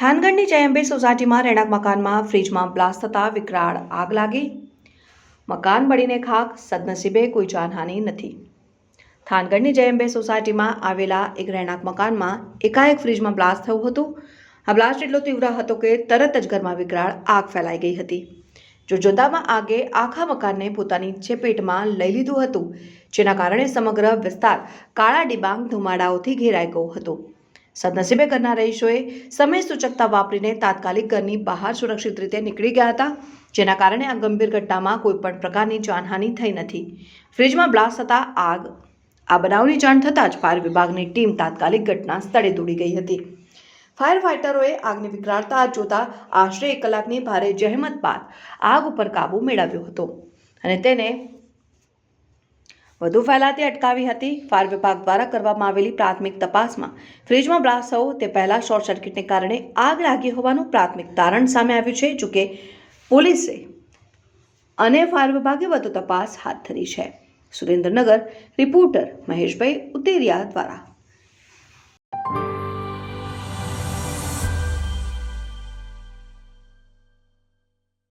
થાનગઢની જયંબે સોસાયટીમાં રહેણાંક મકાનમાં ફ્રીજમાં બ્લાસ્ટ થતાં વિકરાળ આગ લાગી. મકાન બળીને ખાખ, સદનસીબે કોઈ જાનહાનિ નથી. થાનગઢની જયંબે સોસાયટીમાં આવેલા એક રહેણાંક મકાનમાં એકાએક ફ્રીજમાં બ્લાસ્ટ થયું હતું. આ બ્લાસ્ટ એટલો તીવ્ર હતો કે તરત જ ઘરમાં વિકરાળ આગ ફેલાઈ ગઈ હતી. જોતજોતામાં આગે આખા મકાનને પોતાની ચપેટમાં લઈ લીધું હતું, જેના કારણે સમગ્ર વિસ્તાર કાળા ડિબાંગ ધુમાડાઓથી ઘેરાઈ ગયો હતો. સદનસીબે ઘરના રહીશોએ સમય સૂચકતા વાપરીને તાત્કાલિક ઘરની બહાર સુરક્ષિત રીતે નીકળી ગયા હતા, જેના કારણે આ ગંભીર ઘટનામાં કોઈપણ પ્રકારની જાનહાનિ થઈ નથી. ફ્રીજમાં બ્લાસ્ટ થતાં આ બનાવની જાણ થતાં જ ફાયર વિભાગની ટીમ તાત્કાલિક ઘટના સ્થળે દોડી ગઈ હતી. ફાયર ફાઇટરોએ આગની વિકરાળતા જોતા આશરે 1 કલાકની ભારે જહેમત બાદ આગ ઉપર કાબૂ મેળવ્યો હતો અને તેને વધુ ફેલાતી અટકાવી હતી. ફાયર વિભાગ દ્વારા કરવામાં આવેલી પ્રાથમિક તપાસમાં ફ્રીજમાં બ્લાસ્ટ થયો તે પહેલા શોર્ટ સર્કિટને કારણે આગ લાગી હોવાનું પ્રાથમિક તારણ સામે આવ્યું છે. જોકે પોલીસે અને ફાયર વિભાગે વધુ તપાસ હાથ ધરી છે. સુરેન્દ્રનગર રિપોર્ટર મહેશભાઈ ઉતેરિયા દ્વારા.